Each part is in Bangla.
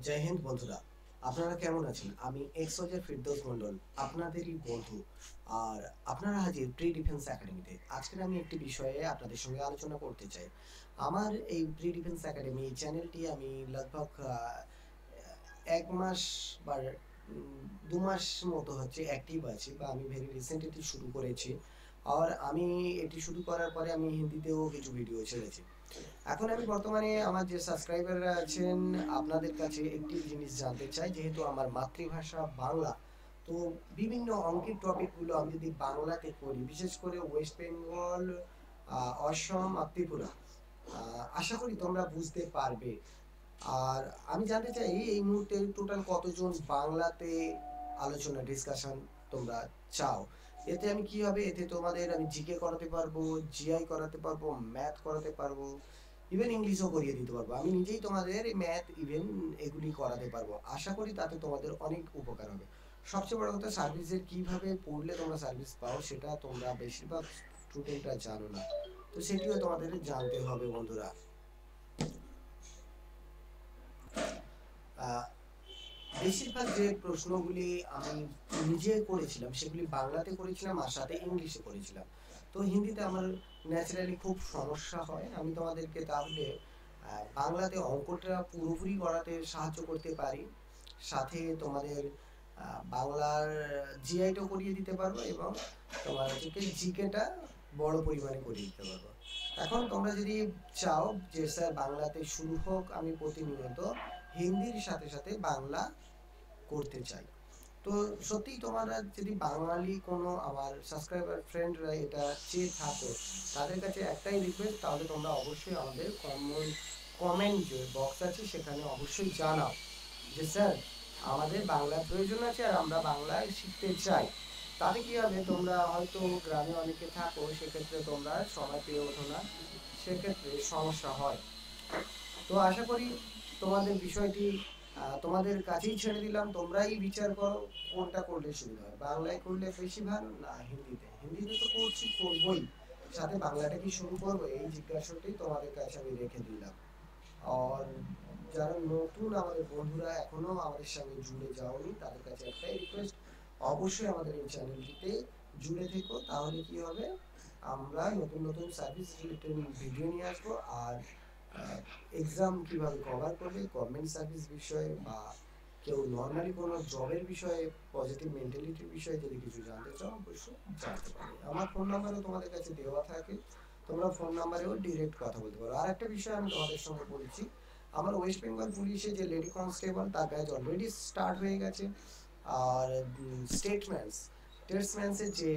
জয় হিন্দ বন্ধুরা, আপনারা কেমন আছেন? আমি এক্সওজের ফেরদৌস মন্ডল, আপনাদেরই বন্ধু। আর আপনারা হাজির প্রি ডিফেন্স একাডেমিতে। আজকে আমি একটি বিষয়ে আপনাদের সঙ্গে আলোচনা করতে চাই। আমার এই প্রি ডিফেন্স একাডেমি চ্যানেলটি আমি লগভগ 1 মাস বা 2 মাস মতো হচ্ছে অ্যাক্টিভ আছি, বা আমি ভেরি রিসেন্ট এটি শুরু করেছি। আর আমি এটি শুরু করার পরে আমি হিন্দিতেও কিছু ভিডিও ছেড়েছি। এখন আমি বর্তমানে আমার যে সাবস্ক্রাইবাররা আছেন, আপনাদের কাছে একটি জিনিস জানতে চাই। যেহেতু আমার মাতৃভাষা বাংলা, তো বিভিন্ন অঙ্কের টপিকগুলো আমি যদি বাংলাতে করি, বিশেষ করে ওয়েস্ট বেঙ্গল, অসম আর ত্রিপুরা, আশা করি তোমরা বুঝতে পারবে। আর আমি জানতে চাই এই মুহূর্তে টোটাল কতজন বাংলাতে আলোচনা ডিসকাশন তোমরা চাও। এতে আমি কি হবে, এতে তোমাদের আমি জিকে করাতে পারবো, জিআই করাতে পারবো, ম্যাথ করাতে পারবো, ইভেন ইংলিশও করিয়ে দিতে পারবো। আমি নিজেই তোমাদের ম্যাথ ইভেন এগুলি করাতে পারবো। আশা করি তাতে তোমাদের অনেক উপকার হবে। সবচেয়ে বড় কথা, সার্ভিসের কিভাবে পড়লে তোমরা সার্ভিস পাও সেটা তোমরা বেশিরভাগ স্টুডেন্টরা জানো না, তো সেটিও তোমাদের জানতে হবে বন্ধুরা। বেশিরভাগ যে প্রশ্নগুলি আমি নিজে করেছিলাম সেগুলি বাংলাতে করেছিলাম, আর সাথে ইংলিশে করেছিলাম। তো হিন্দিতে আমার ন্যাচারালি খুব সমস্যা হয়। আমি তোমাদেরকে তাহলে বাংলাতে অঙ্কটা পুরোপুরি করাতে সাহায্য করতে পারি, সাথে তোমাদের বাংলার জিআইটাও করিয়ে দিতে পারবো, এবং তোমার হচ্ছে জিকেটা বড় পরিমাণে করিয়ে দিতে পারবো। এখন তোমরা যদি চাও যে স্যার বাংলাতে শুরু হোক, আমি প্রতিনিয়ত হিন্দির সাথে সাথে বাংলা করতে চাই, তো সত্যিই তোমরা যদি বাঙালি কোনো আমার সাবস্ক্রাইবার ফ্রেন্ডরা এটা চেয়ে থাকো, তাদের কাছে একটাই রিকোয়েস্ট, তাহলে তোমরা অবশ্যই আমাদের কমেন্ট যে বক্স আছে সেখানে অবশ্যই জানাও যে স্যার আমাদের বাংলার প্রয়োজন আছে আর আমরা বাংলায় শিখতে চাই। তাতে কি হবে, তোমরা হয়তো গ্রামে অনেকে থাকো, সেক্ষেত্রে তোমরা সময় পেয়ে ওঠো না, সেক্ষেত্রে সমস্যা হয়। তো আশা করি তোমাদের বিষয়টি তোমাদের কাছেই ছেড়ে দিলাম, তোমরাই বিচার করো কোনটা করলে সুবিধা হয়। বাংলায় করলে বেশি ভালো না হিন্দিতে? হিন্দিতে তো করবই, সাথে বাংলাটা কি শুরু করবো, এই জিজ্ঞাসাটাই তোমাদের কাছে আমি রেখে দিলাম। আর যারা নতুন আমাদের বন্ধুরা এখনো আমাদের সঙ্গে জুড়ে যাওনি, তাদের কাছে একটাই রিকোয়েস্ট, অবশ্যই আমাদের এই চ্যানেলটিতে জুড়ে থেকো। তাহলে কি হবে, আমরা নতুন নতুন সার্ভিস রিলেটেড ভিডিও নিয়ে আসবো। আর এক্সাম কিভাবে কভার করবে, গভর্নমেন্ট সার্ভিস বিষয়ে, বা কেউ নর্মালি কোনো জবের বিষয়ে, পজিটিভ মেন্টালিটির বিষয়ে যদি কিছু জানতে চাও, অবশ্যই জানতে পারবে। আমার ফোন নাম্বারও তোমাদের কাছে দেওয়া থাকে, তোমরা ফোন নাম্বারেও ডিরেক্ট কথা বলতে পারো। আর একটা বিষয় আমি তোমাদের সঙ্গে বলেছি, আমার ওয়েস্ট বেঙ্গল পুলিশে যে লেডি কনস্টেবল, তার ব্যাচ অলরেডি স্টার্ট হয়ে গেছে। আর টেস্টম্যানসের যে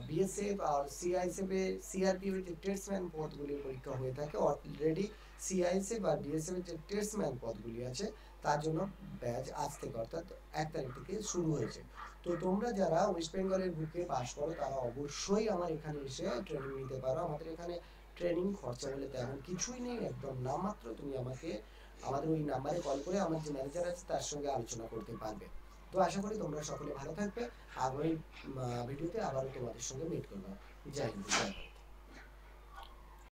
বিএসএফ আর সিআইএসএফ এ সিআরপিএফ এর যে টেস্টম্যান পদগুলির পরীক্ষা হয়ে থাকে, অলরেডি সিআইএসএফ আর বিএসএফ এর যে টেস্টম্যান পদগুলি আছে তার জন্য ব্যাচ আজ থেকে অর্থাৎ 1 তারিখ থেকে শুরু হয়েছে। তো তোমরা যারা ওয়েস্ট বেঙ্গলের বুকে পাস করো, তারা অবশ্যই আমার এখানে এসে ট্রেনিং নিতে পারো। আমাদের এখানে ট্রেনিং খরচা বলে তেমন কিছুই নেই, একদম নামমাত্র। তুমি আমাকে আমাদের ওই নাম্বারে কল করে আমার যে ম্যানেজার আছে তার সঙ্গে আলোচনা করতে পারবে। তো আশা করি তোমরা সকলে ভালো থাকবে। আগামী ভিডিওতে আবারও তোমাদের সঙ্গে মিট করবো। জয় হিন্দ, জয় ভারত।